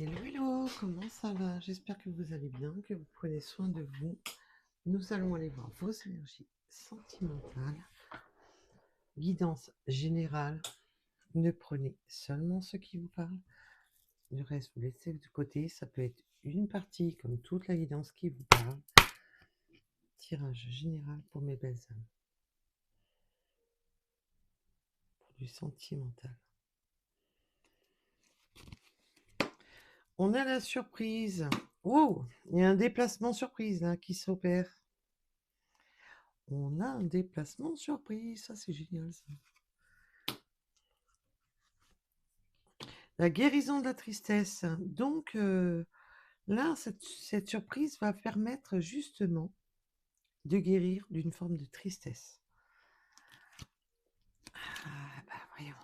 Hello, hello, comment ça va? J'espère que vous allez bien, que vous prenez soin de vous. Nous allons aller voir vos énergies sentimentales, guidance générale. Ne prenez seulement ce qui vous parle. Le reste, vous laissez de côté. Ça peut être une partie comme toute la guidance qui vous parle. Tirage général pour mes belles âmes. Pour du sentimental. On a la surprise. Oh, il y a un déplacement surprise là, qui s'opère. On a un déplacement surprise. Ça, c'est génial, ça. La guérison de la tristesse. Donc là, cette surprise va permettre justement de guérir d'une forme de tristesse. Ah, bah voyons,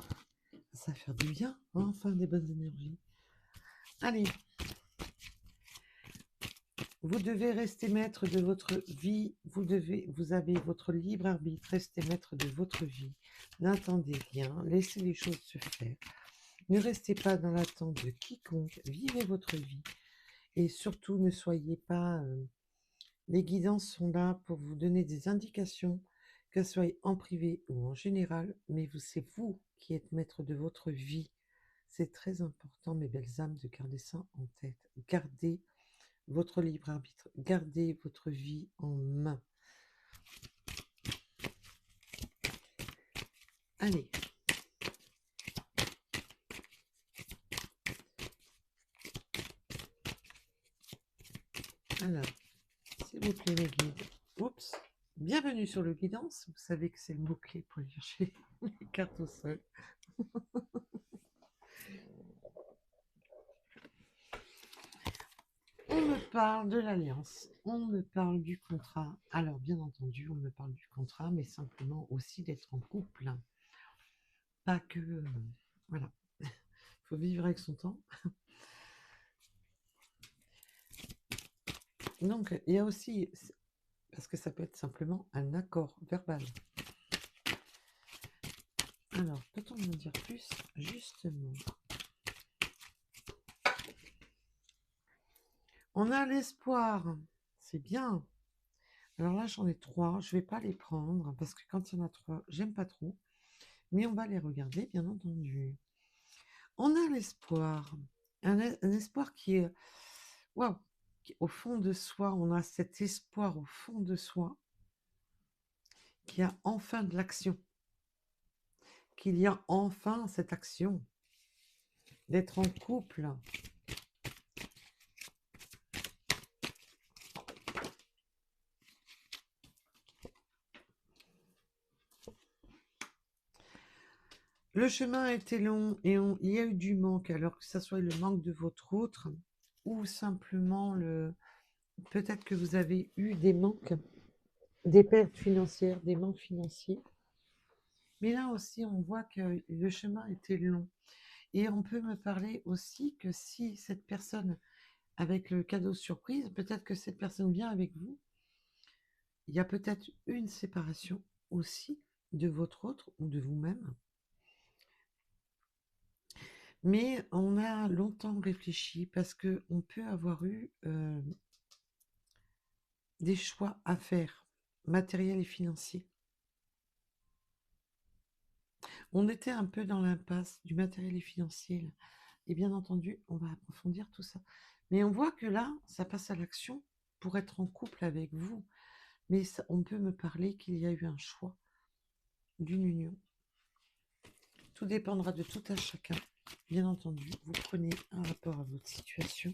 ça va faire du bien, hein, enfin des bonnes énergies. Allez, vous devez rester maître de votre vie, vous avez votre libre arbitre, restez maître de votre vie. N'attendez rien, laissez les choses se faire. Ne restez pas dans l'attente de quiconque, vivez votre vie. Et surtout, ne soyez pas... les guidances sont là pour vous donner des indications, que ce soit en privé ou en général, mais c'est vous qui êtes maître de votre vie. C'est très important, mes belles âmes, de garder ça en tête. Gardez votre libre arbitre, gardez votre vie en main. Allez. Alors, s'il vous plaît, mes guides. Oups. Bienvenue sur le guidance. Vous savez que c'est le mot-clé pour aller chercher les cartes au sol. On me parle de l'alliance, on me parle du contrat. Alors, bien entendu, on me parle du contrat, mais simplement aussi d'être en couple. Pas que... voilà. Il faut vivre avec son temps. Donc, il y a aussi... parce que ça peut être simplement un accord verbal. Alors, peut-on en dire plus, justement? On a l'espoir. C'est bien. Alors là, j'en ai 3. Je ne vais pas les prendre, parce que quand il y en a 3, j'aime pas trop. Mais on va les regarder, bien entendu. On a l'espoir. Un espoir qui est... Waouh! Au fond de soi, on a cet espoir au fond de soi qu'il y a enfin de l'action. Qu'il y a enfin cette action d'être en couple. Le chemin a été long et il y a eu du manque, alors que ça soit le manque de votre autre ou simplement peut-être que vous avez eu des manques, des pertes financières, des manques financiers. Mais là aussi, on voit que le chemin était long. Et on peut me parler aussi que si cette personne, avec le cadeau surprise, peut-être que cette personne vient avec vous, il y a peut-être une séparation aussi de votre autre ou de vous-même. Mais on a longtemps réfléchi parce qu'on peut avoir eu des choix à faire, matériels et financiers. On était un peu dans l'impasse du matériel et financier. Là. Et bien entendu, on va approfondir tout ça. Mais on voit que là, ça passe à l'action pour être en couple avec vous. Mais ça, on peut me parler qu'il y a eu un choix d'une union. Tout dépendra de tout à chacun. Bien entendu, vous prenez un rapport à votre situation.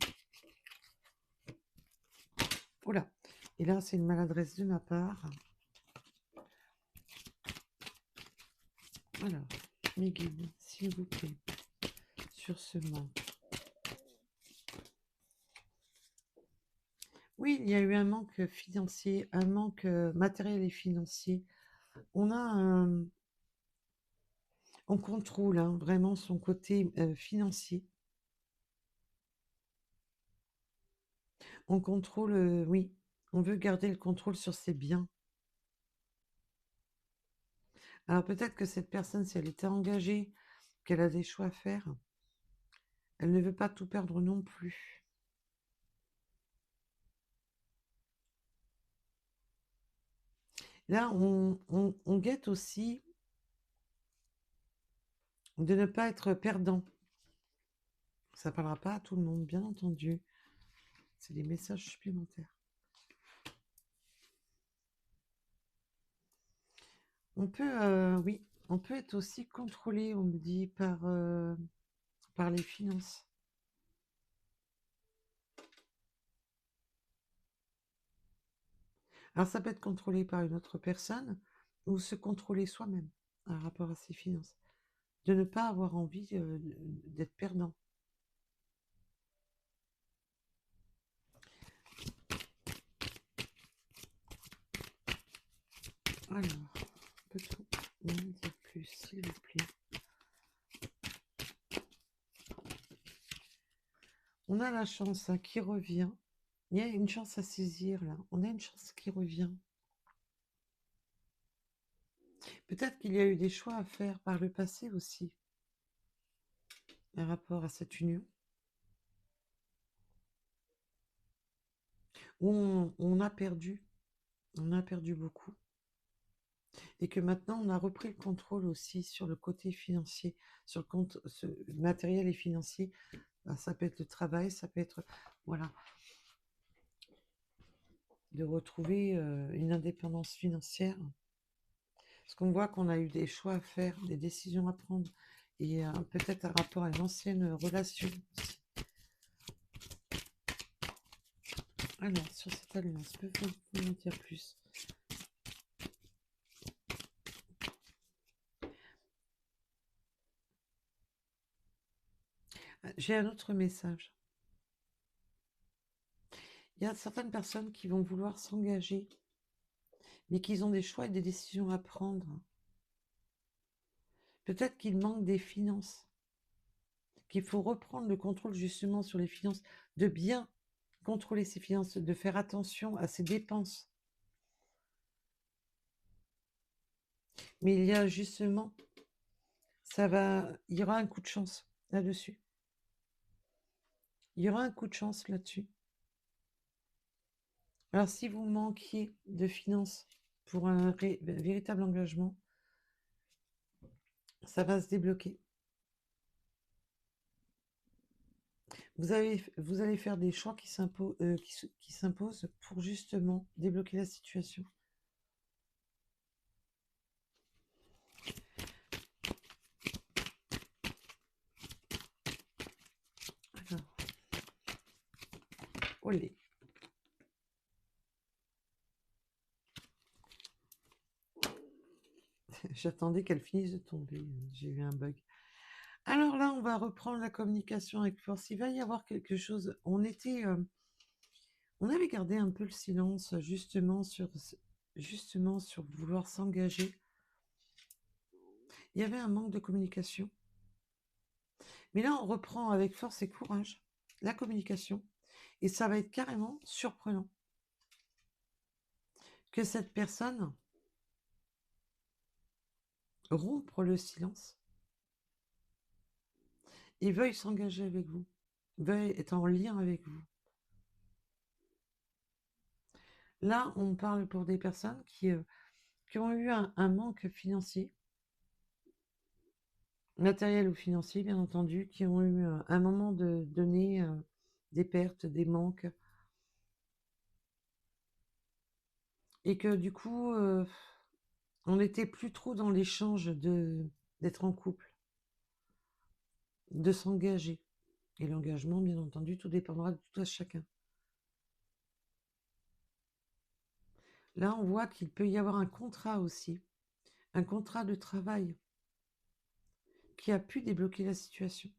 Oula, et là, c'est une maladresse de ma part. Alors, mes guides, s'il vous plaît, sur ce manque. Oui, il y a eu un manque financier, un manque matériel et financier. On a un... On contrôle vraiment son côté financier. On contrôle, oui, on veut garder le contrôle sur ses biens. Alors peut-être que cette personne, si elle était engagée, qu'elle a des choix à faire, Elle ne veut pas tout perdre non plus. Là, on guette aussi de ne pas être perdant. Ça ne parlera pas à tout le monde, bien entendu. C'est des messages supplémentaires. On peut, oui, on peut être aussi contrôlé, on me dit, par les finances. Alors, ça peut être contrôlé par une autre personne ou se contrôler soi-même par rapport à ses finances. De ne pas avoir envie d'être perdant. Alors, peut-on m'en dire plus, s'il vous plaît? On a la chance hein, qui revient. Il y a une chance à saisir là. On a une chance qui revient. Peut-être qu'il y a eu des choix à faire par le passé aussi, par rapport à cette union, où on a perdu beaucoup, et que maintenant on a repris le contrôle aussi sur le côté financier, sur le compte matériel et financier. Ça peut être le travail, ça peut être, voilà, de retrouver une indépendance financière. Parce qu'on voit qu'on a eu des choix à faire, des décisions à prendre, et peut-être un rapport à une ancienne relation aussi. Alors, sur cette alliance, peux-vous m'en dire plus? J'ai un autre message. Il y a certaines personnes qui vont vouloir s'engager, mais qui ont des choix et des décisions à prendre. Peut-être qu'il manque des finances, qu'il faut reprendre le contrôle justement sur les finances, de bien contrôler ses finances, de faire attention à ses dépenses. Mais il y a justement, il y aura un coup de chance là-dessus. Il y aura un coup de chance là-dessus. Alors, si vous manquiez de finances pour un véritable engagement, ça va se débloquer. Vous allez faire des choix qui s'imposent pour justement débloquer la situation. Alors, olé. J'attendais qu'elle finisse de tomber. J'ai eu un bug. Alors là, on va reprendre la communication avec force. Il va y avoir quelque chose. On avait gardé un peu le silence justement sur vouloir s'engager. Il y avait un manque de communication. Mais là, on reprend avec force et courage la communication. Et ça va être carrément surprenant que cette personne rompre le silence et veuille s'engager avec vous, veuille être en lien avec vous. Là, on parle pour des personnes qui ont eu un manque financier, matériel ou financier, bien entendu, qui ont eu un moment de donner des pertes, des manques, et que du coup, on n'était plus trop dans l'échange d'être en couple, de s'engager. Et l'engagement, bien entendu, tout dépendra de tout à chacun. Là, on voit qu'il peut y avoir un contrat aussi, un contrat de travail qui a pu débloquer la situation.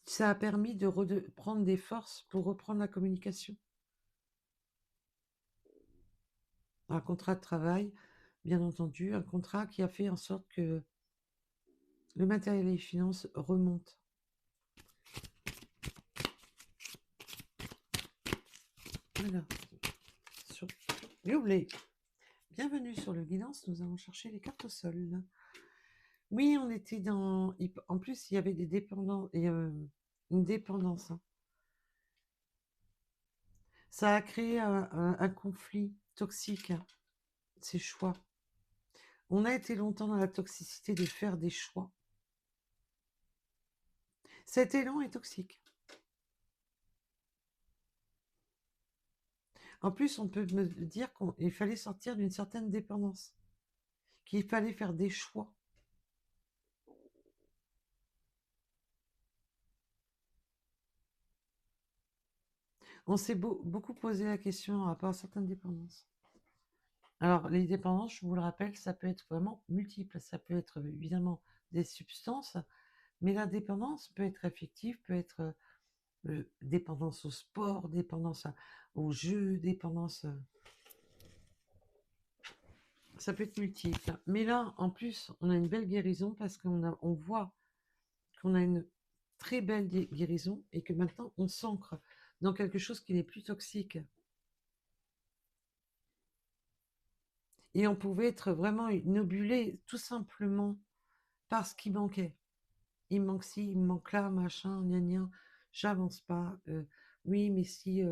Ça a permis de prendre des forces pour reprendre la communication. Un contrat de travail, bien entendu, un contrat qui a fait en sorte que le matériel et les finances remontent. Voilà. Bienvenue sur le guidance, nous allons chercher les cartes au sol. Oui, on était dans... En plus, il y avait des dépendants et une dépendance, hein. Ça a créé un conflit toxique, hein, ces choix. On a été longtemps dans la toxicité de faire des choix. Cet élan est toxique. En plus, on peut me dire qu'il fallait sortir d'une certaine dépendance, qu'il fallait faire des choix. On s'est beaucoup posé la question par rapport à certaines dépendances. Alors, les dépendances, je vous le rappelle, ça peut être vraiment multiple. Ça peut être évidemment des substances, mais la dépendance peut être affective, peut être dépendance au sport, dépendance au jeu, dépendance... ça peut être multiple. Mais là, en plus, on a une belle guérison parce on voit qu'on a une très belle guérison et que maintenant, on s'ancre dans quelque chose qui n'est plus toxique. Et on pouvait être vraiment inobulé tout simplement par ce qui manquait. Il me manque ci, il me manque là, machin, gna gna, j'avance pas. Oui, mais si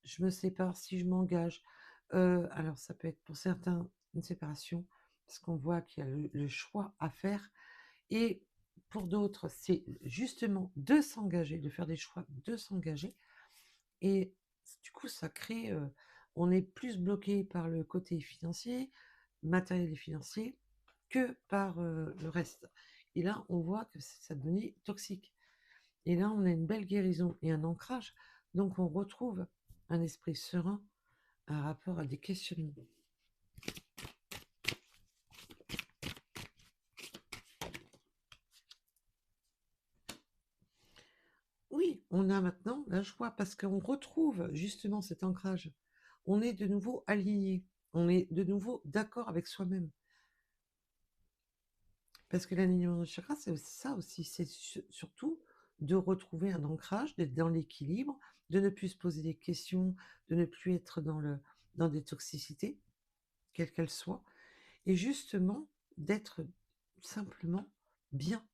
je me sépare, si je m'engage. Alors, ça peut être pour certains une séparation, parce qu'on voit qu'il y a le choix à faire. Et pour d'autres, c'est justement de s'engager, de faire des choix, de s'engager. Et du coup, ça crée, on est plus bloqué par le côté financier, matériel et financier, que par le reste. Et là, on voit que ça devenait toxique. Et là, on a une belle guérison et un ancrage. Donc, on retrouve un esprit serein, un rapport à des questionnements. Oui, on a maintenant la joie parce qu'on retrouve justement cet ancrage. On est de nouveau aligné. On est de nouveau d'accord avec soi-même. Parce que l'alignement de chakra, c'est aussi ça aussi. C'est surtout de retrouver un ancrage, d'être dans l'équilibre, de ne plus se poser des questions, de ne plus être dans des toxicités, quelles qu'elles soient, et justement d'être simplement bien,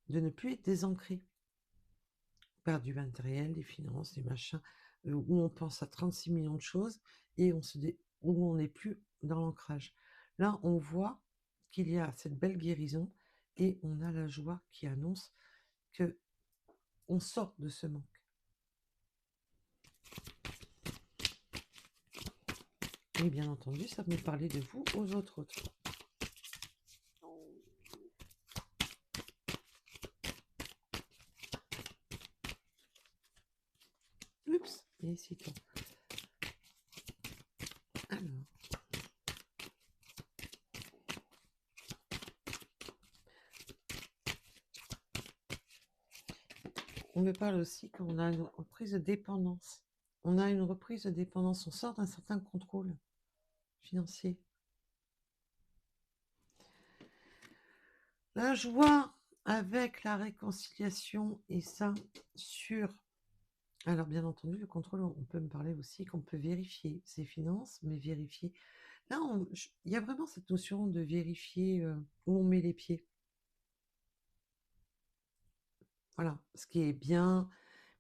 de ne plus être désancré par du matériel, des finances, des machins, où on pense à 36 millions de choses et où on n'est plus dans l'ancrage. Là, on voit qu'il y a cette belle guérison et on a la joie qui annonce que on sort de ce manque. Et bien entendu, ça me parlait de vous aux autres. Oups, et ici toi. Alors. On me parle aussi qu'on a une reprise de dépendance. On a une reprise de dépendance, on sort d'un certain contrôle financier. La joie avec la réconciliation et ça sur... Alors bien entendu, le contrôle, on peut me parler aussi qu'on peut vérifier ses finances, mais vérifier... Là, il y a vraiment cette notion de vérifier où on met les pieds. Voilà, ce qui est bien.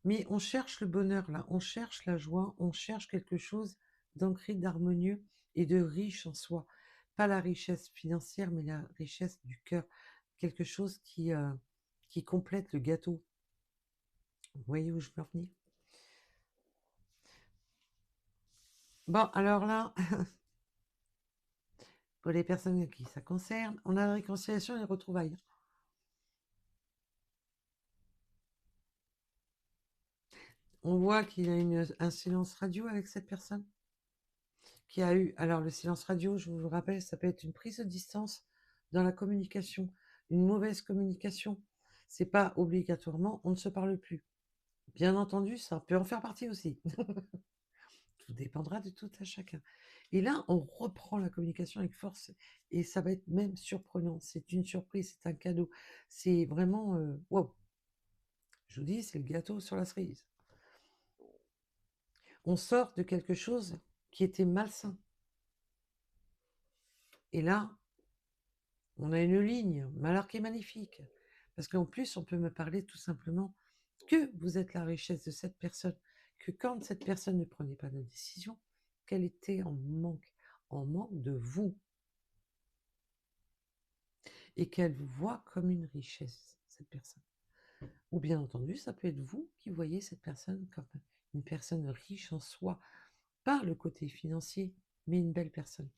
Mais on cherche le bonheur, là. On cherche la joie, on cherche quelque chose d'ancré, d'harmonieux et de riche en soi. Pas la richesse financière, mais la richesse du cœur. Quelque chose qui complète le gâteau. Vous voyez où je veux en venir? Bon, alors là, pour les personnes à qui ça concerne, on a la réconciliation et les retrouvailles. On voit qu'il y a un silence radio avec cette personne qui a eu... Alors, le silence radio, je vous le rappelle, ça peut être une prise de distance dans la communication, une mauvaise communication. C'est pas obligatoirement, on ne se parle plus. Bien entendu, ça peut en faire partie aussi. Tout dépendra de tout à chacun. Et là, on reprend la communication avec force et ça va être même surprenant. C'est une surprise, c'est un cadeau. C'est vraiment... wow. Je vous dis, c'est le gâteau sur la cerise. On sort de quelque chose qui était malsain. Et là, On a une ligne, mais alors qui est magnifique. Parce qu'en plus, on peut me parler tout simplement que vous êtes la richesse de cette personne, que quand cette personne ne prenait pas de décision, qu'elle était en manque de vous, et qu'elle vous voit comme une richesse, cette personne. Ou bien entendu, ça peut être vous qui voyez cette personne comme une personne riche en soi, par le côté financier, mais une belle personne.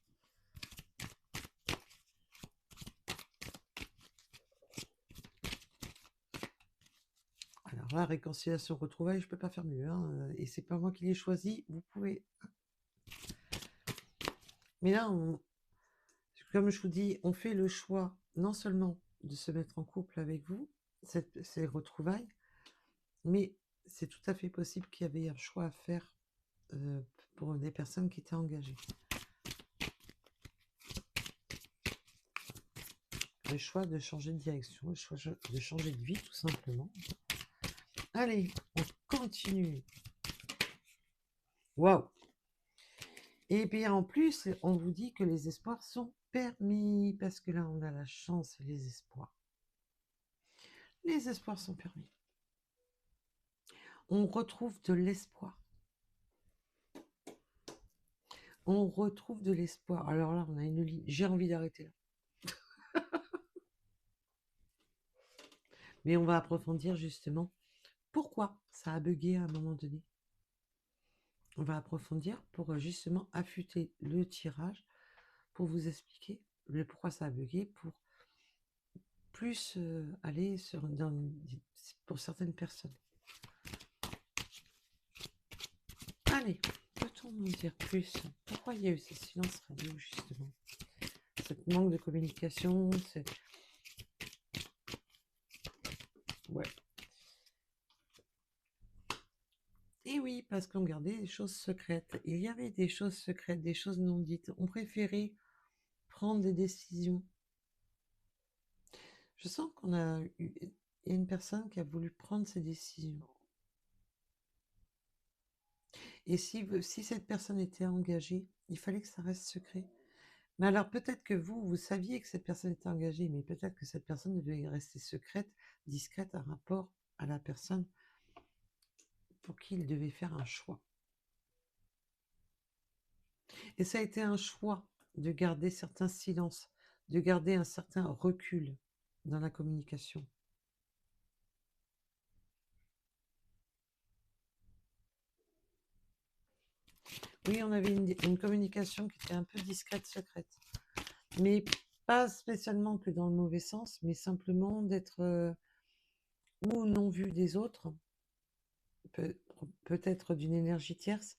Alors là, réconciliation, retrouvailles, je peux pas faire mieux, hein, et c'est pas moi qui l'ai choisi, vous pouvez... Mais là, comme je vous dis, on fait le choix non seulement de se mettre en couple avec vous, ces retrouvailles, mais c'est tout à fait possible qu'il y avait un choix à faire pour des personnes qui étaient engagées. Le choix de changer de direction, le choix de changer de vie, tout simplement. Allez, on continue. Waouh! Et bien en plus, on vous dit que les espoirs sont permis, parce que là, on a la chance et les espoirs. Les espoirs sont permis. On retrouve de l'espoir. On retrouve de l'espoir. Alors là, on a une ligne. J'ai envie d'arrêter là. Mais on va approfondir justement pourquoi ça a bugué à un moment donné. On va approfondir pour justement affûter le tirage, pour vous expliquer le pourquoi ça a bugué, pour plus aller pour certaines personnes. Allez, peut-on nous dire plus? Pourquoi il y a eu ces silences radio, justement? Cette manque de communication, ouais. Et oui, parce qu'on gardait des choses secrètes. Il y avait des choses secrètes, des choses non dites. On préférait prendre des décisions. Je sens il y a une personne qui a voulu prendre ses décisions. Et si cette personne était engagée, il fallait que ça reste secret. Mais alors peut-être que vous saviez que cette personne était engagée, mais peut-être que cette personne devait rester secrète, discrète, par rapport à la personne pour qui il devait faire un choix. Et ça a été un choix de garder certains silences, de garder un certain recul dans la communication. Oui, on avait une communication qui était un peu discrète, secrète. Mais pas spécialement que dans le mauvais sens, mais simplement d'être ou non vu des autres, peut-être d'une énergie tierce.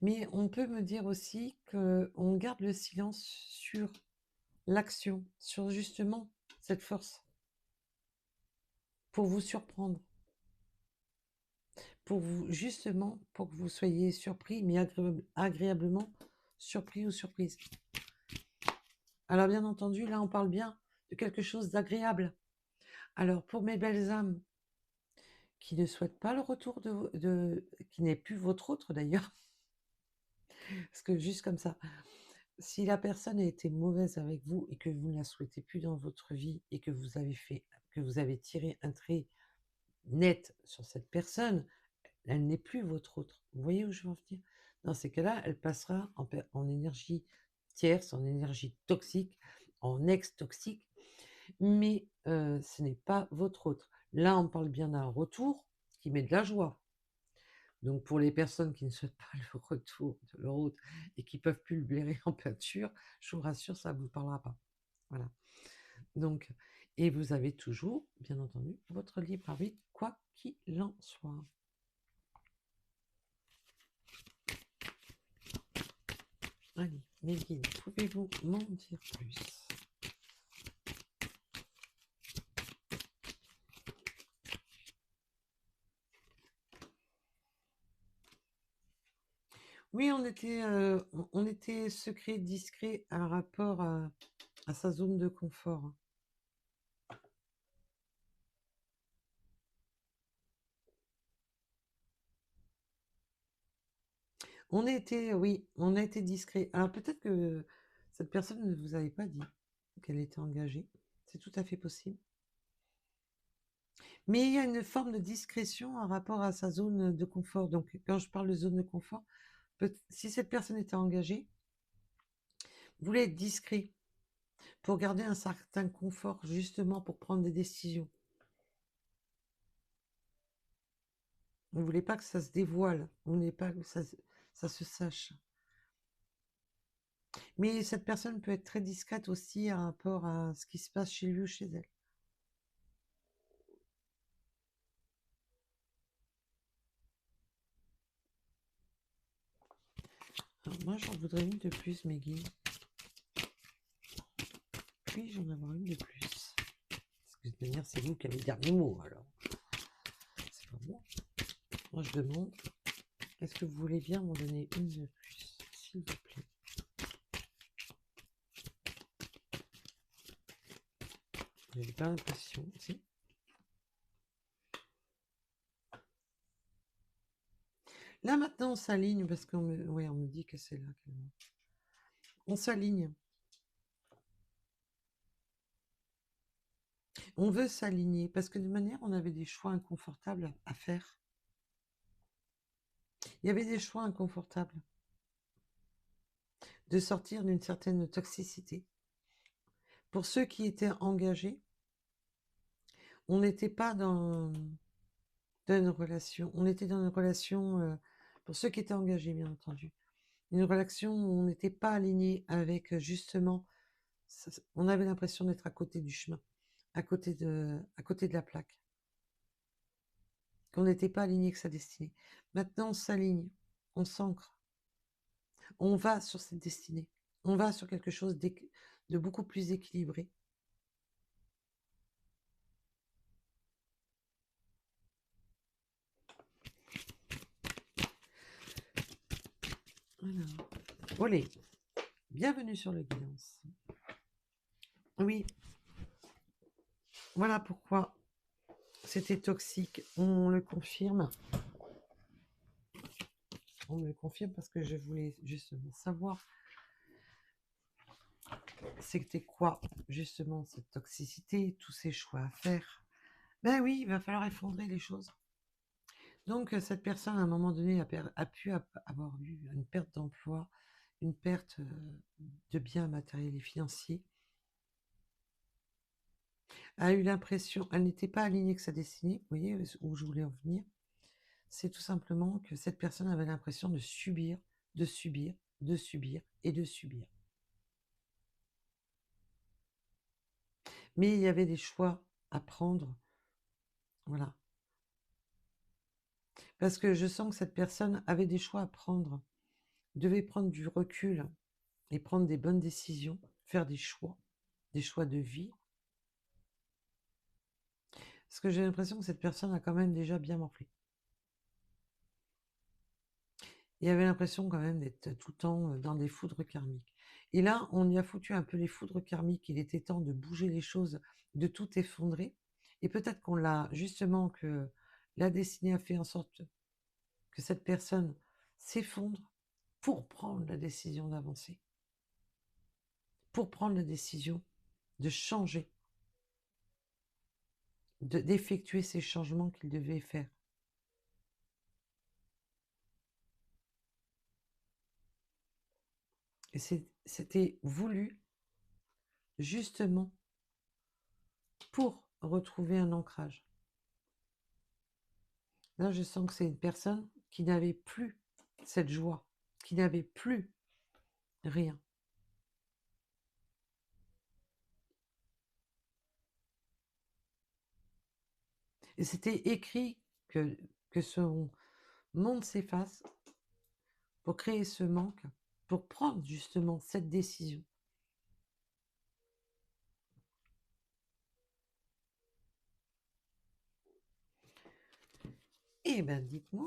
Mais on peut me dire aussi qu'on garde le silence sur l'action, sur justement cette force, pour vous surprendre, justement, pour que vous soyez surpris, mais agréablement surpris ou surprise. Alors bien entendu, là on parle bien de quelque chose d'agréable. Alors pour mes belles âmes qui ne souhaitent pas le retour qui n'est plus votre autre d'ailleurs, parce que juste comme ça, si la personne a été mauvaise avec vous et que vous ne la souhaitez plus dans votre vie et que vous avez tiré un trait net sur cette personne, elle n'est plus votre autre. Vous voyez où je veux en venir? Dans ces cas-là, elle passera en énergie tierce, en énergie toxique, en ex-toxique, mais ce n'est pas votre autre. Là, on parle bien d'un retour qui met de la joie. Donc pour les personnes qui ne souhaitent pas le retour de leur hôte et qui peuvent plus le blairer en peinture, je vous rassure, ça ne vous parlera pas. Voilà. Donc, et vous avez toujours, bien entendu, votre libre arbitre, quoi qu'il en soit. Allez, mes guides, pouvez-vous m'en dire plus? Oui, on était secret, discret par rapport à sa zone de confort. Oui, on a été discret. Alors peut-être que Cette personne ne vous avait pas dit qu'elle était engagée. C'est tout à fait possible. Mais il y a une forme de discrétion en rapport à sa zone de confort. Donc, quand je parle de zone de confort, si cette personne était engagée, vous voulez être discret pour garder un certain confort, justement pour prendre des décisions. Vous ne voulez pas que ça se dévoile, vous ne voulez pas que ça se sache. Mais cette personne peut être très discrète aussi par rapport à ce qui se passe chez lui ou chez elle. Alors moi, j'en voudrais une de plus, Meggy. Puis-je en avoir une de plus? Parce que de toute manière, c'est vous qui avez le dernier mot, alors. C'est pas moi. Moi, je demande, est-ce que vous voulez bien m'en donner une de plus, s'il vous plaît? J'ai pas l'impression, si. Là, maintenant, on s'aligne, parce qu'on me dit que c'est là. On s'aligne. On veut s'aligner, parce que de manière, on avait des choix inconfortables à faire. Il y avait des choix inconfortables. De sortir d'une certaine toxicité. Pour ceux qui étaient engagés, on n'était pas dans une relation. On était dans une relation, pour ceux qui étaient engagés, bien entendu. Une relation où on n'était pas aligné avec, justement, on avait l'impression d'être à côté du chemin, à côté de la plaque. Qu'on n'était pas aligné avec sa destinée. Maintenant, on s'aligne, on s'ancre. On va sur cette destinée. On va sur quelque chose de beaucoup plus équilibré. Alors, olé, bienvenue sur le guidance. Oui, voilà pourquoi c'était toxique. On le confirme. On me le confirme parce que je voulais justement savoir c'était quoi justement cette toxicité, tous ces choix à faire. Ben oui, il va falloir effondrer les choses. Donc cette personne à un moment donné a pu avoir eu une perte d'emploi, une perte de biens matériels et financiers, a eu l'impression, elle n'était pas alignée avec sa destinée, vous voyez où je voulais en venir, c'est tout simplement que cette personne avait l'impression de subir, de subir, de subir et de subir. Mais il y avait des choix à prendre, voilà. Parce que je sens que cette personne avait des choix à prendre, devait prendre du recul et prendre des bonnes décisions, faire des choix de vie. Parce que j'ai l'impression que cette personne a quand même déjà bien morflé. Il avait l'impression quand même d'être tout le temps dans des foudres karmiques. Et là, on y a foutu un peu les foudres karmiques. Il était temps de bouger les choses, de tout effondrer. Et peut-être qu'on l'a, justement, que la destinée a fait en sorte que cette personne s'effondre pour prendre la décision d'avancer. Pour prendre la décision de changer, d'effectuer ces changements qu'il devait faire. Et c'était voulu justement pour retrouver un ancrage. Là, je sens que c'est une personne qui n'avait plus cette joie, qui n'avait plus rien. Et c'était écrit que son monde s'efface pour créer ce manque, pour prendre justement cette décision. Eh bien, dites-moi.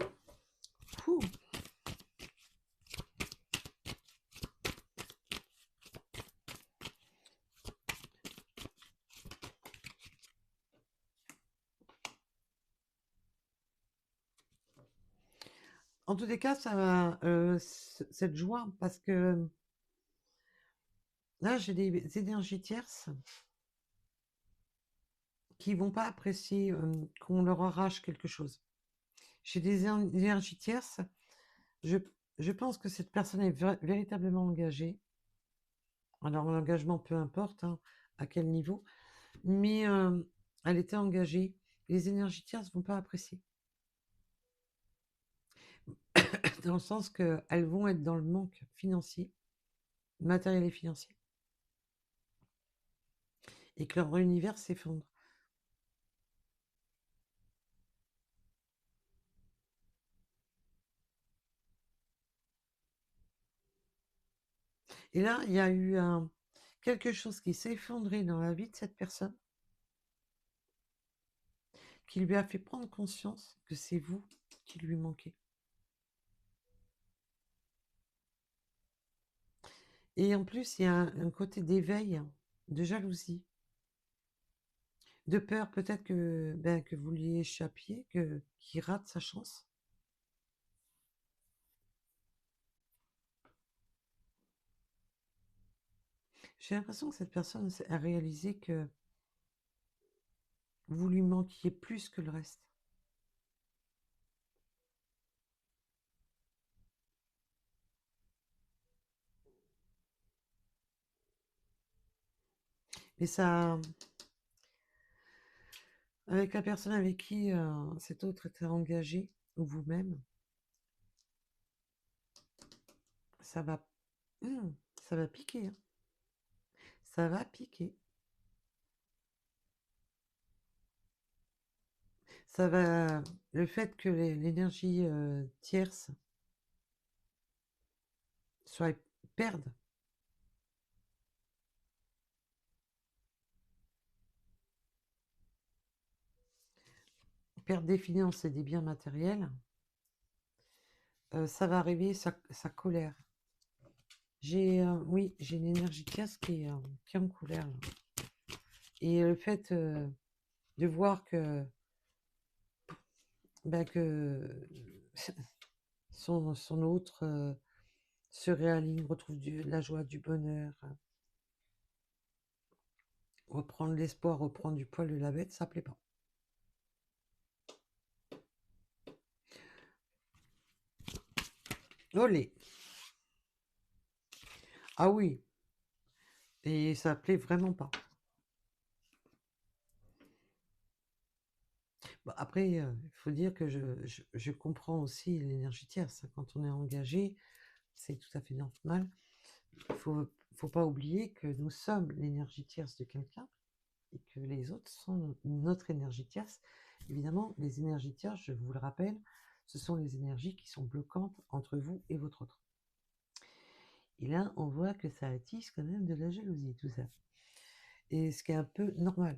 En tous les cas, ça va, cette joie, parce que Là, j'ai des énergies tierces qui vont pas apprécier qu'on leur arrache quelque chose. J'ai des énergies tierces, je, je pense que cette personne est véritablement engagée. Alors, l'engagement, peu importe hein, à quel niveau, mais elle était engagée. Les énergies tierces ne vont pas apprécier. Dans le sens qu'elles vont être dans le manque financier, matériel et financier. Et que leur univers s'effondre. Et là, il y a eu quelque chose qui s'est effondré dans la vie de cette personne, qui lui a fait prendre conscience que c'est vous qui lui manquez. Et en plus, il y a un côté d'éveil, de jalousie, de peur peut-être que vous lui échappiez, qu'il rate sa chance. J'ai l'impression que cette personne a réalisé que vous lui manquiez plus que le reste. Mais ça, avec la personne avec qui cet autre était engagé, ou vous-même, ça va, ça va piquer. Hein. Ça va piquer. Ça va. Le fait que l'énergie tierce soit perde. Perdre des finances et des biens matériels, ça va arriver sa colère. Oui, j'ai une énergie tierce qui est en colère. Là. Et le fait de voir que son autre se réaligne, retrouve la joie, du bonheur, reprendre l'espoir, reprendre du poil de la bête, ça plaît pas. Olé. Ah oui. Et ça plaît vraiment pas. Bah, après, il faut dire que je comprends aussi l'énergie tierce. Quand on est engagé, c'est tout à fait normal. Il faut pas oublier que nous sommes l'énergie tierce de quelqu'un et que les autres sont notre énergie tierce. Évidemment, les énergies tierces, je vous le rappelle, ce sont les énergies qui sont bloquantes entre vous et votre autre. Et là, on voit que ça attise quand même de la jalousie, tout ça. Et ce qui est un peu normal.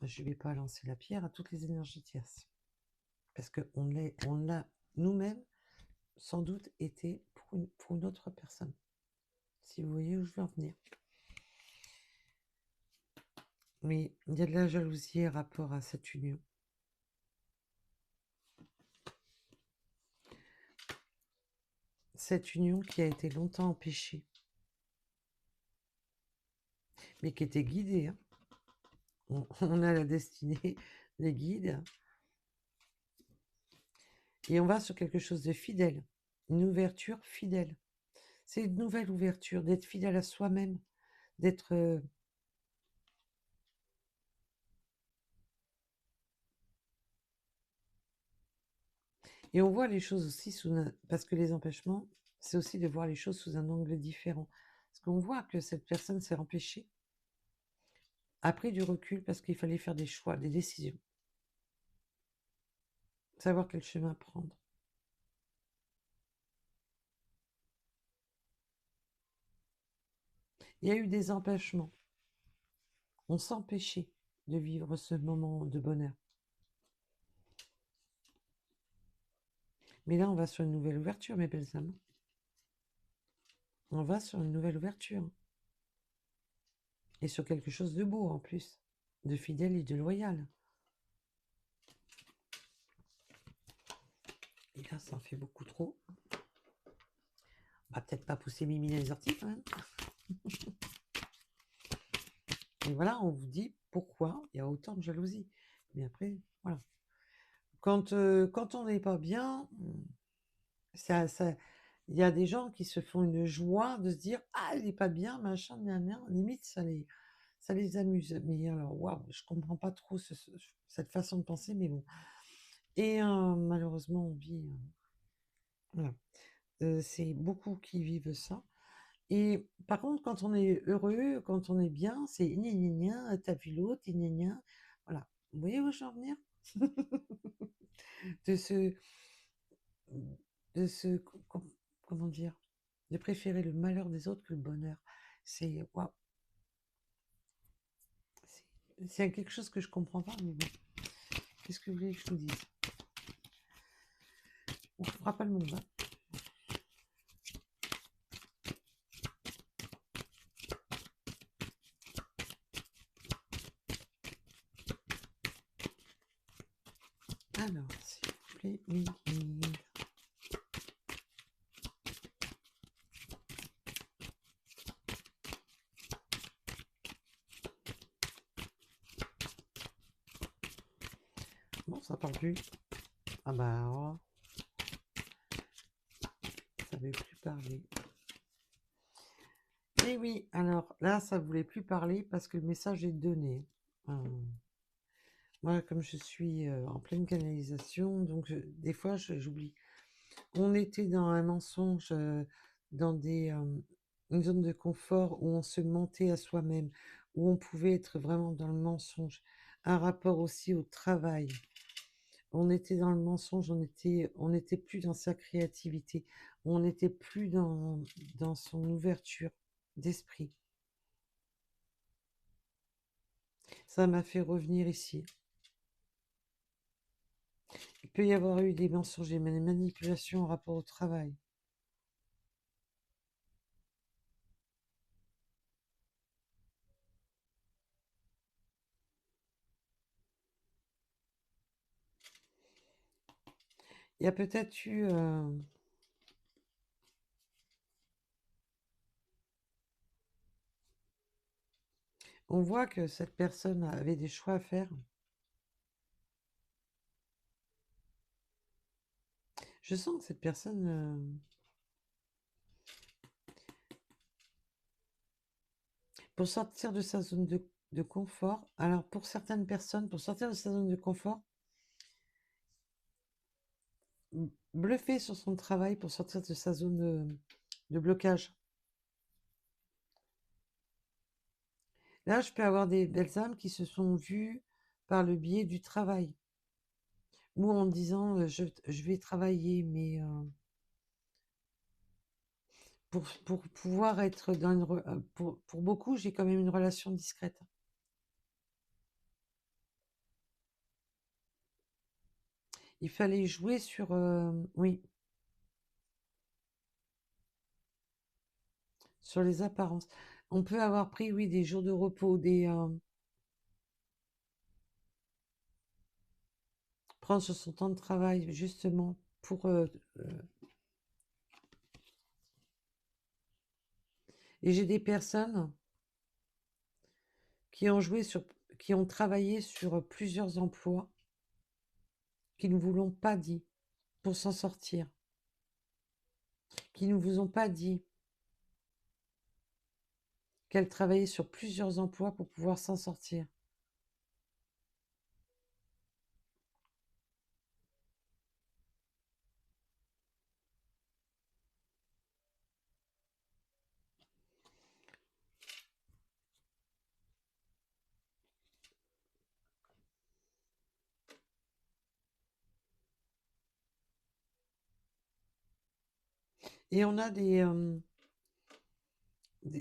Je ne vais pas lancer la pierre à toutes les énergies tierces. Parce qu'on l'a nous-mêmes sans doute été pour une autre personne. Si vous voyez où je veux en venir. Mais il y a de la jalousie par rapport à cette union. Cette union qui a été longtemps empêchée. Mais qui était guidée. Hein. On a la destinée, les guides. Et on va sur quelque chose de fidèle. Une ouverture fidèle. C'est une nouvelle ouverture, d'être fidèle à soi-même, d'être... Et on voit les choses aussi parce que les empêchements, c'est aussi de voir les choses sous un angle différent. Parce qu'on voit que cette personne s'est empêchée, a pris du recul parce qu'il fallait faire des choix, des décisions. Savoir quel chemin prendre. Il y a eu des empêchements. On s'empêchait de vivre ce moment de bonheur. Mais là, on va sur une nouvelle ouverture, mes belles âmes. On va sur une nouvelle ouverture. Et sur quelque chose de beau en plus, de fidèle et de loyal. Et là, ça en fait beaucoup trop. On va peut-être pas pousser Mimi dans les orties quand même. Et voilà, on vous dit pourquoi il y a autant de jalousie. Mais après, voilà. Quand on n'est pas bien, ça, il y a des gens qui se font une joie de se dire: «Ah, il est pas bien, machin, gna gna», limite ça les amuse. Mais alors, waouh, je comprends pas trop cette façon de penser, mais bon. Et malheureusement, on vit, voilà, c'est beaucoup qui vivent ça. Et par contre, quand on est heureux, quand on est bien, c'est gna gna gna, tu vu l'autre, et gna gna. Voilà. Vous voyez où je veux en venir? De se de se comment dire? De préférer le malheur des autres que le bonheur. C'est waouh, c'est quelque chose que je comprends pas, mais bon, qu'est-ce que vous voulez que je vous dise? On ne fera pas le monde, hein. Alors, s'il vous plaît, oui, oui. Bon, ça parle plus. Ah bah, alors, ça veut plus parler. Eh oui, alors là, ça voulait plus parler parce que le message est donné. Moi, comme je suis en pleine canalisation, donc des fois, j'oublie. On était dans un mensonge, dans une zone de confort où on se mentait à soi-même, où on pouvait être vraiment dans le mensonge. Un rapport aussi au travail. On était dans le mensonge, on n'était plus dans sa créativité, on n'était plus dans son ouverture d'esprit. Ça m'a fait revenir ici. Il peut y avoir eu des mensonges et des manipulations en rapport au travail. Il y a peut-être eu... on voit que cette personne avait des choix à faire. Je sens que cette personne... pour sortir de sa zone de confort, alors pour certaines personnes, pour sortir de sa zone de confort, bluffer sur son travail pour sortir de sa zone de blocage. Là, je peux avoir des belles âmes qui se sont vues par le biais du travail. Ou en disant, je vais travailler, mais pour pouvoir être dans pour beaucoup, j'ai quand même une relation discrète. Il fallait jouer sur, oui, sur les apparences. On peut avoir pris, oui, des jours de repos, prendre sur son temps de travail, justement, pour... et j'ai des personnes qui ont qui ont travaillé sur plusieurs emplois qui ne vous l'ont pas dit pour s'en sortir, qui ne vous ont pas dit qu'elles travaillaient sur plusieurs emplois pour pouvoir s'en sortir. Et on a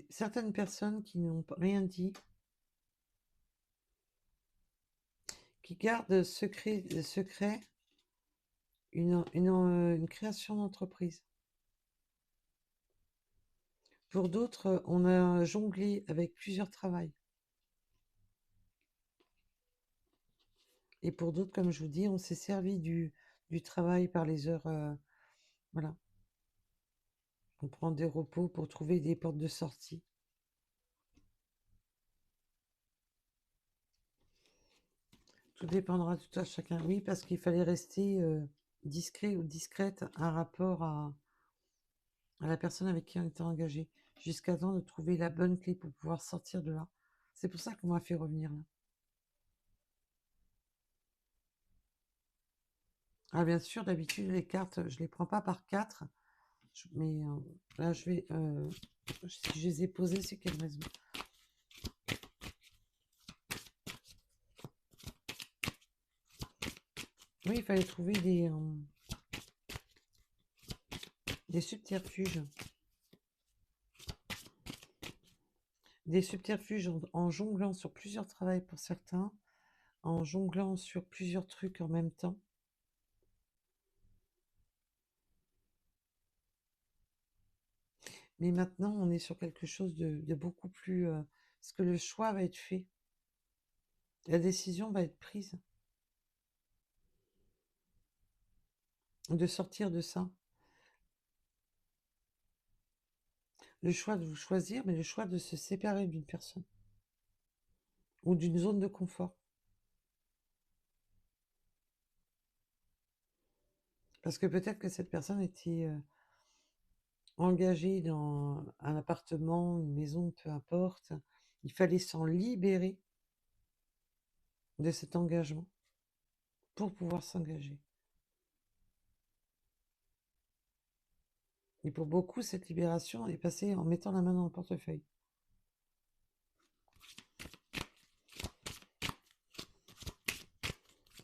certaines personnes qui n'ont rien dit, qui gardent secret une création d'entreprise. Pour d'autres, on a jonglé avec plusieurs travails. Et pour d'autres, comme je vous dis, on s'est servi du travail par les heures. Voilà. On prend des repos pour trouver des portes de sortie. Tout dépendra de tout à chacun. Oui, parce qu'il fallait rester discret ou discrète par rapport à la personne avec qui on était engagé, jusqu'à temps de trouver la bonne clé pour pouvoir sortir de là. C'est pour ça qu'on m'a fait revenir là. Ah, bien sûr, d'habitude, les cartes, je les prends pas par quatre, mais là, je vais. Si je les ai posées, c'est quelle raison? Oui, il fallait trouver des subterfuges. Des subterfuges en jonglant sur plusieurs travails pour certains, en jonglant sur plusieurs trucs en même temps. Mais maintenant, on est sur quelque chose de beaucoup plus... parce que le choix va être fait. La décision va être prise de sortir de ça. Le choix de vous choisir, mais le choix de se séparer d'une personne ou d'une zone de confort. Parce que peut-être que cette personne était engagée dans un appartement, une maison, peu importe. Il fallait s'en libérer de cet engagement pour pouvoir s'engager. Et pour beaucoup, cette libération est passée en mettant la main dans le portefeuille.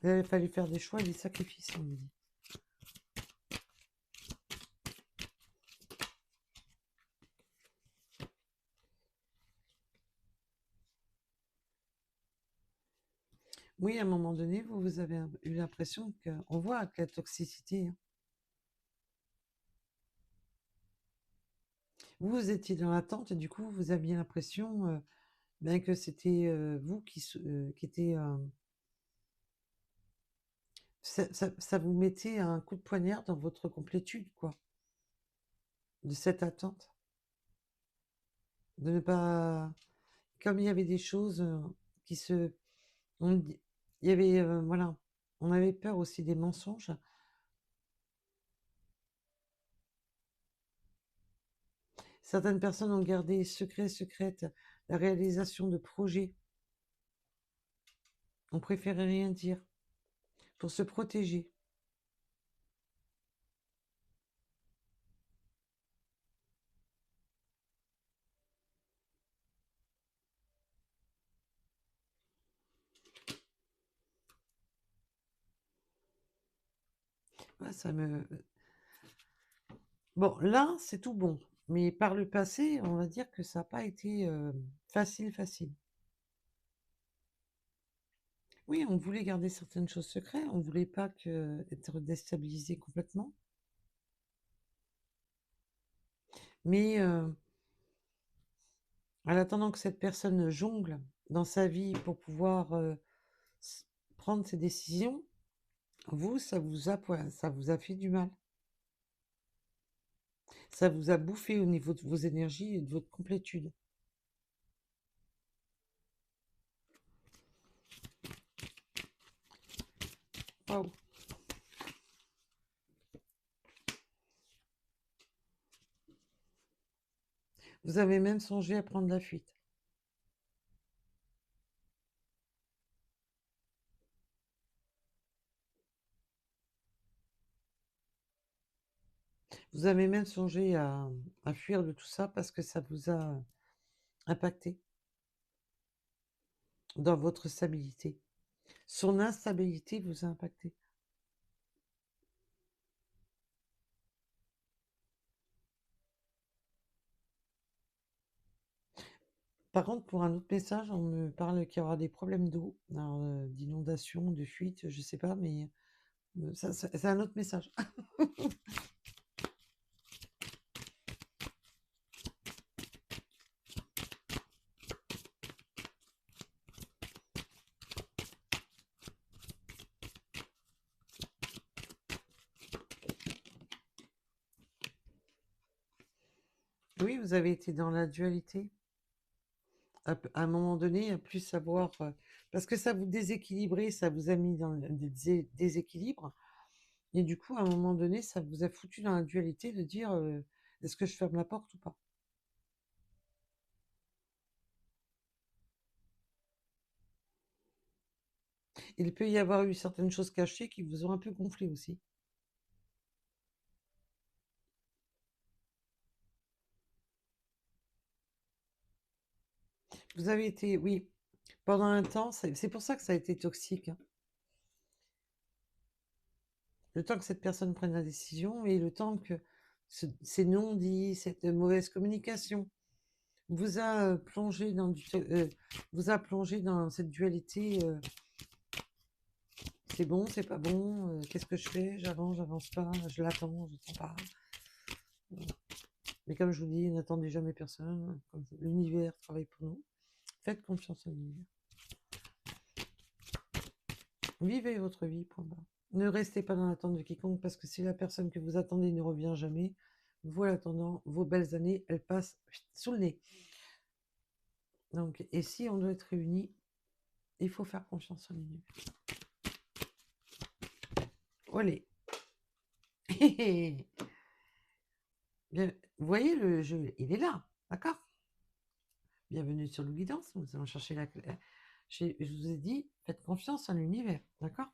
Il avait fallu faire des choix et des sacrifices, on me dit. Oui, à un moment donné, vous avez eu l'impression qu'on voit que la toxicité, hein. Vous étiez dans l'attente et du coup, vous aviez l'impression ben, que c'était vous qui était... ça vous mettait un coup de poignard dans votre complétude, quoi, de cette attente. De ne pas... Comme il y avait des choses qui se... Il y avait... voilà. On avait peur aussi des mensonges. Certaines personnes ont gardé secrète la réalisation de projets. On préférait rien dire pour se protéger. Ouais, ça me... Bon, là, c'est tout bon. Mais par le passé, on va dire que ça n'a pas été facile. Oui, on voulait garder certaines choses secrètes, on voulait pas être déstabilisé complètement. Mais en attendant que cette personne jongle dans sa vie pour pouvoir prendre ses décisions, vous, ça vous a fait du mal. Ça vous a bouffé au niveau de vos énergies et de votre complétude. Waouh. Vous avez même songé à prendre la fuite. Vous avez même songé à fuir de tout ça parce que ça vous a impacté dans votre stabilité. Son instabilité vous a impacté. Par contre, pour un autre message, on me parle qu'il y aura des problèmes d'eau, d'inondation, de fuite, je sais pas, mais c'est un autre message. Oui, vous avez été dans la dualité. à un moment donné, à plus savoir, parce que ça vous déséquilibrait, ça vous a mis dans des déséquilibres. Et du coup, à un moment donné, ça vous a foutu dans la dualité de dire, est-ce que je ferme la porte ou pas? Il peut y avoir eu certaines choses cachées qui vous ont un peu gonflé aussi. Vous avez été, oui, pendant un temps, c'est pour ça que ça a été toxique, hein. Le temps que cette personne prenne la décision et le temps que ces non-dits, cette mauvaise communication vous a plongé dans vous a plongé dans cette dualité. C'est bon, c'est pas bon, qu'est-ce que je fais? J'avance, j'avance pas, je l'attends, je l'attends pas. Mais comme je vous dis, n'attendez jamais personne. Comme l'univers travaille pour nous. Faites confiance en l'univers. Vivez votre vie, point barre. Ne restez pas dans l'attente de quiconque parce que si la personne que vous attendez ne revient jamais, vous l'attendant, vos belles années, elles passent sous le nez. Donc, et si on doit être réunis, il faut faire confiance en l'univers. Olé. Bien, vous voyez le jeu, il est là, d'accord? Bienvenue sur le guidance, nous allons chercher la clé. Je vous ai dit, faites confiance en l'univers, d'accord?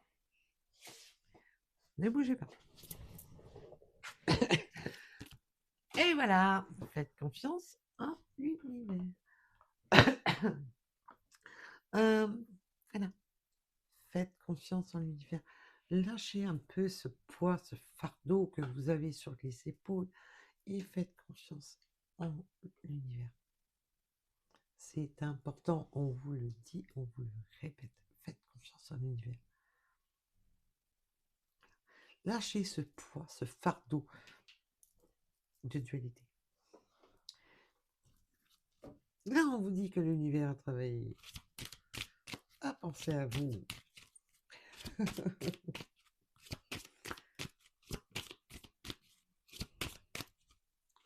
Ne bougez pas. Et voilà, faites confiance en l'univers. Voilà, faites confiance en l'univers. Lâchez un peu ce poids, ce fardeau que vous avez sur les épaules et faites confiance en l'univers. C'est important, on vous le dit, on vous le répète. Faites confiance en l'univers. Lâchez ce poids, ce fardeau de dualité. Là, on vous dit que l'univers a travaillé. À penser à vous.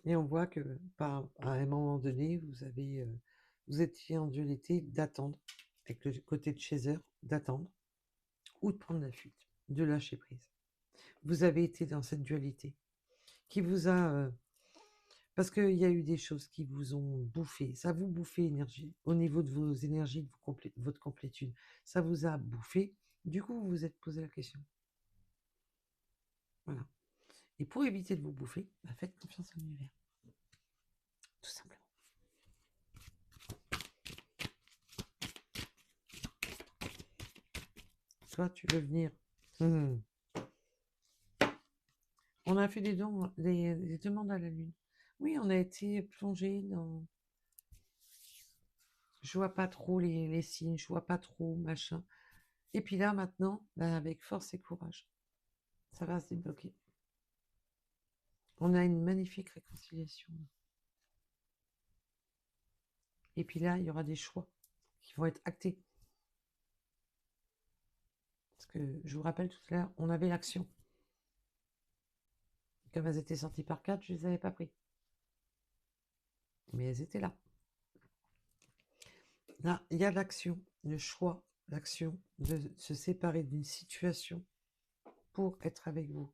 Et on voit que à un moment donné, vous étiez en dualité d'attendre, avec le côté de chaser, d'attendre, ou de prendre la fuite, de lâcher prise. Vous avez été dans cette dualité qui vous a... parce qu'il y a eu des choses qui vous ont bouffé, ça vous bouffait énergie, au niveau de vos énergies, de votre complétude, ça vous a bouffé, du coup vous vous êtes posé la question. Voilà. Et pour éviter de vous bouffer, faites confiance en l'univers. Tout simplement. Toi, tu veux venir. On a fait des demandes à la Lune. Oui, on a été plongé dans... Je vois pas trop les signes, je vois pas trop, machin. Et puis là, maintenant, avec force et courage, ça va se débloquer. On a une magnifique réconciliation. Et puis là, il y aura des choix qui vont être actés. Parce que, je vous rappelle tout à l'heure, on avait l'action. Comme elles étaient sorties par 4, je les avais pas pris. Mais elles étaient là. Là, il y a l'action, le choix, l'action de se séparer d'une situation pour être avec vous.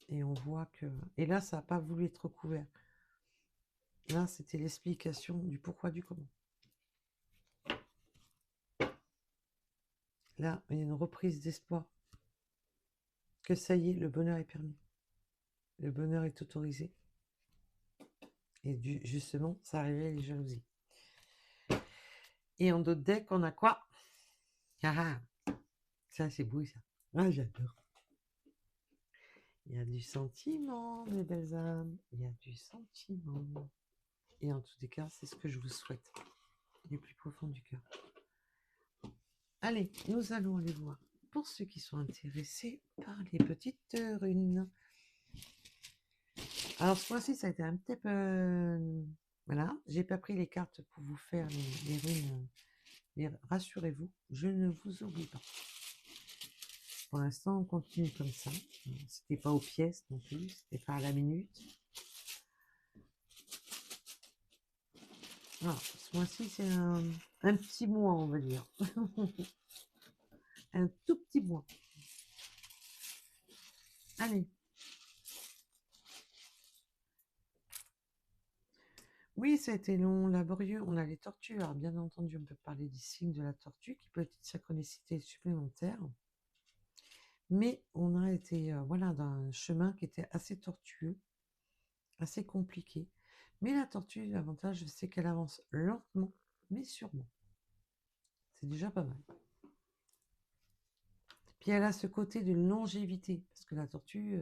Et on voit que... Et là, ça n'a pas voulu être couvert. Là, c'était l'explication du pourquoi, du comment. Là, il y a une reprise d'espoir. Que ça y est, le bonheur est permis. Le bonheur est autorisé. Et justement, ça révèle les jalousies. Et en d'autres decks, on a quoi? Ah, ça, c'est beau, ça. Ah, j'adore. Il y a du sentiment, mes belles âmes. Il y a du sentiment. Et en tous les cas, c'est ce que je vous souhaite. Du plus profond du cœur. Allez, nous allons aller voir. Pour ceux qui sont intéressés par les petites runes. Alors, ce mois-ci, ça a été un petit peu... Voilà, j'ai pas pris les cartes pour vous faire les runes. Mais rassurez-vous, je ne vous oublie pas. Pour l'instant, on continue comme ça. C'était pas aux pièces non plus, c'était pas à la minute. Ah, ce mois-ci, c'est un petit mois, on va dire. Un tout petit mois. Allez. Oui, ça a été long, laborieux. On a les tortues. Alors, bien entendu, on peut parler des signes de la tortue, qui peut être une synchronicité supplémentaire. Mais on a été voilà, dans un chemin qui était assez tortueux, assez compliqué. Mais la tortue, l'avantage, c'est qu'elle avance lentement, mais sûrement. C'est déjà pas mal. Puis elle a ce côté de longévité, parce que la tortue,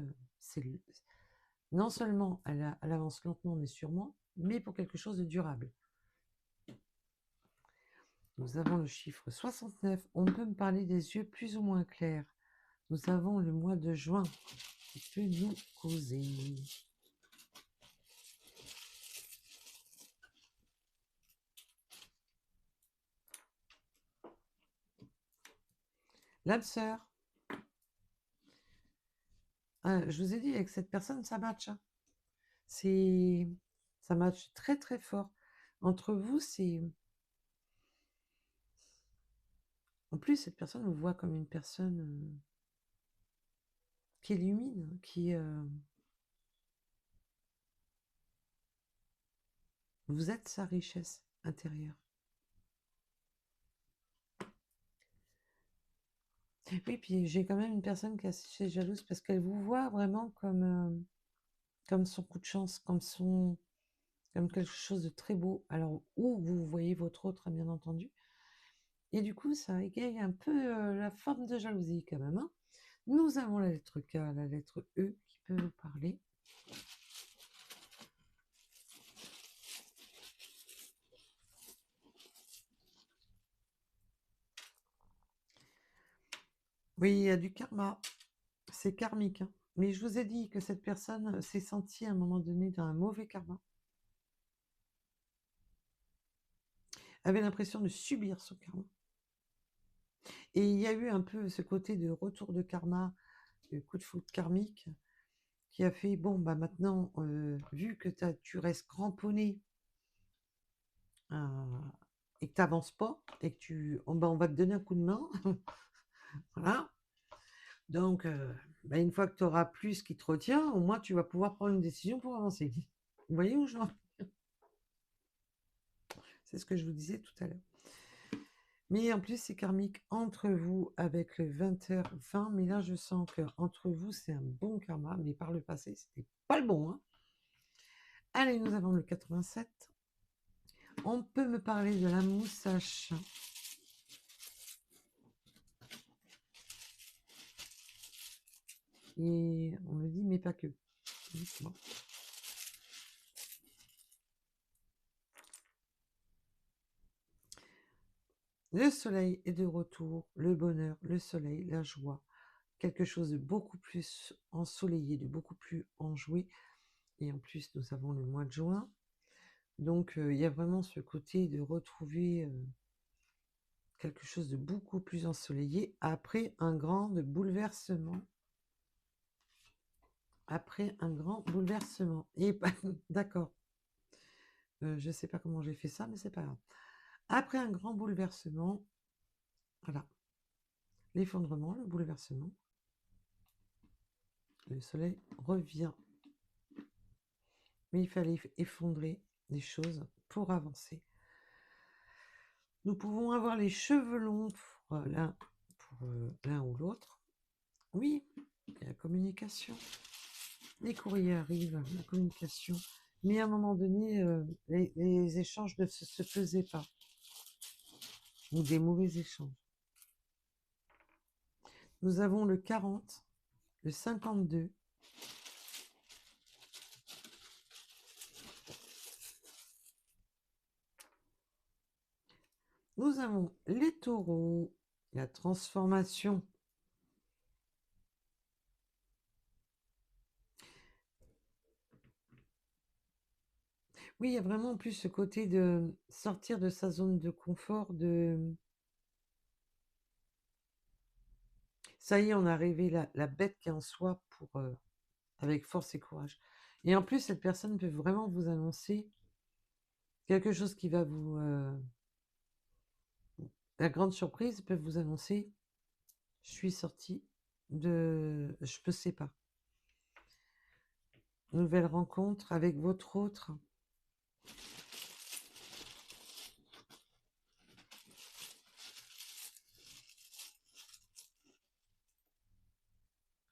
non seulement elle avance lentement, mais sûrement, mais pour quelque chose de durable. Nous avons le chiffre 69. On peut me parler des yeux plus ou moins clairs. Nous avons le mois de juin qui peut nous causer. L'âme sœur. Je vous ai dit, avec cette personne, ça match. Hein. Ça match très très fort. Entre vous, c'est... En plus, cette personne vous voit comme une personne qui illumine, qui... Vous êtes sa richesse intérieure. Oui, puis j'ai quand même une personne qui est assez jalouse parce qu'elle vous voit vraiment comme son coup de chance, comme quelque chose de très beau. Alors, où vous voyez votre autre, bien entendu. Et du coup, ça égaye un peu la forme de jalousie quand même. Hein. Nous avons la lettre K, la lettre E qui peut vous parler. Oui, il y a du karma. C'est karmique. Hein. Mais je vous ai dit que cette personne s'est sentie à un moment donné dans un mauvais karma. Avait l'impression de subir ce karma. Et il y a eu un peu ce côté de retour de karma, de coup de foudre karmique, qui a fait, bon, bah maintenant, vu que tu restes cramponné et que tu n'avances pas, et que on va te donner un coup de main, voilà. Donc, bah, une fois que tu auras plus ce qui te retient, au moins tu vas pouvoir prendre une décision pour avancer. Vous voyez où je vais? C'est ce que je vous disais tout à l'heure. Mais en plus, c'est karmique entre vous avec le 20h20. Mais là, je sens que entre vous, c'est un bon karma. Mais par le passé, c'était pas le bon. Hein. Allez, nous avons le 87. On peut me parler de la moustache. Et on me dit, mais pas que. Bon. Le soleil est de retour, le bonheur, le soleil, la joie, quelque chose de beaucoup plus ensoleillé, de beaucoup plus enjoué. Et en plus, nous avons le mois de juin. Donc, il y a vraiment ce côté de retrouver quelque chose de beaucoup plus ensoleillé après un grand bouleversement. Après un grand bouleversement. Et d'accord. Je ne sais pas comment j'ai fait ça, mais c'est pas grave. Après un grand bouleversement, voilà. L'effondrement, le bouleversement. Le soleil revient. Mais il fallait effondrer les choses pour avancer. Nous pouvons avoir les cheveux longs pour l'un ou l'autre. Oui, la communication. Les courriers arrivent, la communication. Mais à un moment donné, les échanges ne se faisaient pas. Ou des mauvais échanges. Nous avons le 40, le 52. Nous avons les taureaux, la transformation. Oui, il y a vraiment en plus ce côté de sortir de sa zone de confort, ça y est, on a arrivé la bête qui est en soi avec force et courage. Et en plus, cette personne peut vraiment vous annoncer quelque chose qui va vous... La grande surprise peut vous annoncer, je suis sortie de... Je ne sais pas. Nouvelle rencontre avec votre autre.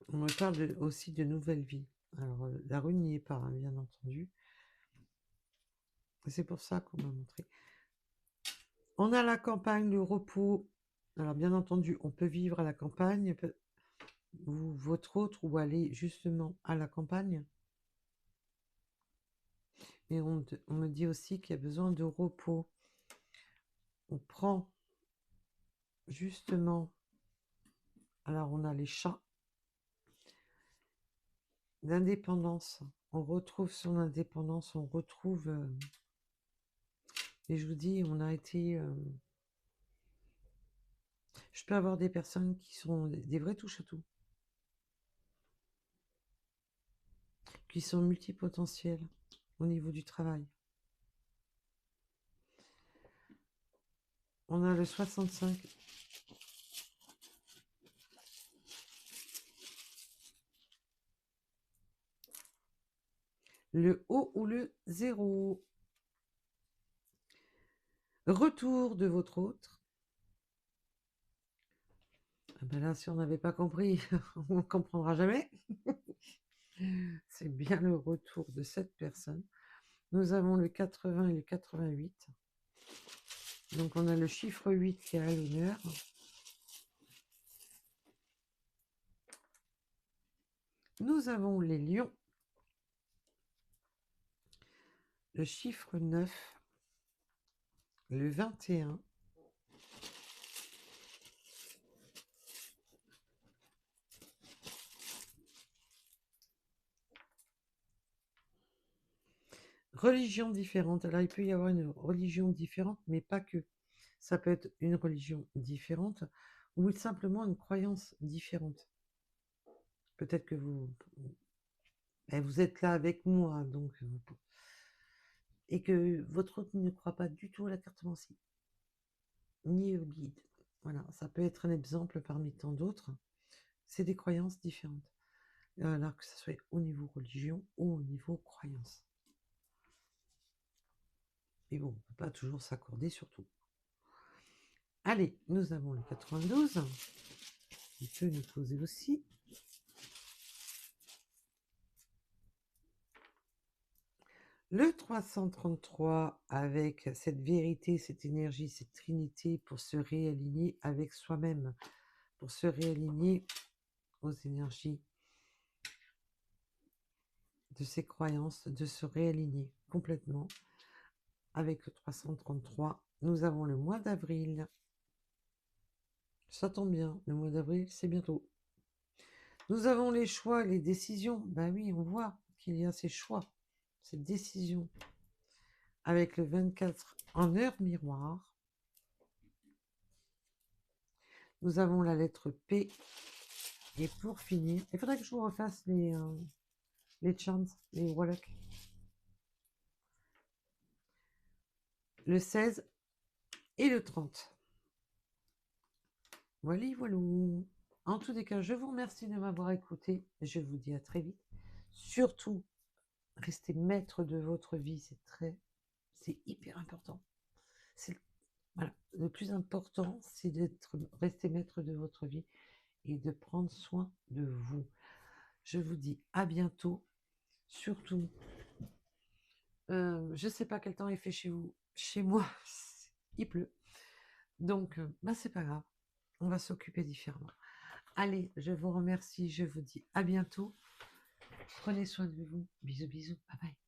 On me parle aussi de nouvelle vie. Alors, la rune n'y est pas, hein, bien entendu. C'est pour ça qu'on m'a montré. On a la campagne, le repos. Alors, bien entendu, on peut vivre à la campagne, ou votre autre, ou aller justement à la campagne. Mais on me dit aussi qu'il y a besoin de repos. On prend justement... Alors, on a les chats. L'indépendance. On retrouve son indépendance, on retrouve... et je vous dis, on a été... je peux avoir des personnes qui sont des vrais touche-à-tout. Qui sont multipotentiels au niveau du travail. On a le 65. Le haut ou le 0. Retour de votre autre. Ah ben là, si on n'avait pas compris, on ne comprendra jamais. C'est bien le retour de cette personne. Nous avons le 80 et le 88. Donc on a le chiffre 8 qui est à l'honneur. Nous avons les lions. Le chiffre 9. Le 21. Religion différente. Alors, il peut y avoir une religion différente, mais pas que. Ça peut être une religion différente ou simplement une croyance différente. Peut-être que vous êtes là avec moi, donc, et que votre autre ne croit pas du tout à la cartomancie, ni au guide. Voilà, ça peut être un exemple parmi tant d'autres. C'est des croyances différentes. Alors que ce soit au niveau religion ou au niveau croyance. Mais bon, on ne peut pas toujours s'accorder sur tout. Allez, nous avons le 92. Il peut nous poser aussi. Le 333 avec cette vérité, cette énergie, cette trinité pour se réaligner avec soi-même, pour se réaligner aux énergies de ses croyances, de se réaligner complètement avec le 333. Nous avons le mois d'avril. Ça tombe bien, le mois d'avril, c'est bientôt. Nous avons les choix, les décisions. Ben oui, on voit qu'il y a ces choix, ces décisions. Avec le 24 en heure miroir. Nous avons la lettre P. Et pour finir, il faudrait que je vous refasse les charms, les Warlocks. Le 16 et le 30. Voilà, voilà. En tous les cas, je vous remercie de m'avoir écouté. Je vous dis à très vite. Surtout, restez maître de votre vie. C'est hyper important. Voilà, le plus important, c'est rester maître de votre vie et de prendre soin de vous. Je vous dis à bientôt. Surtout, je ne sais pas quel temps il fait chez vous. Chez moi, il pleut. Donc, c'est pas grave. On va s'occuper différemment. Allez, je vous remercie. Je vous dis à bientôt. Prenez soin de vous. Bisous, bisous. Bye bye.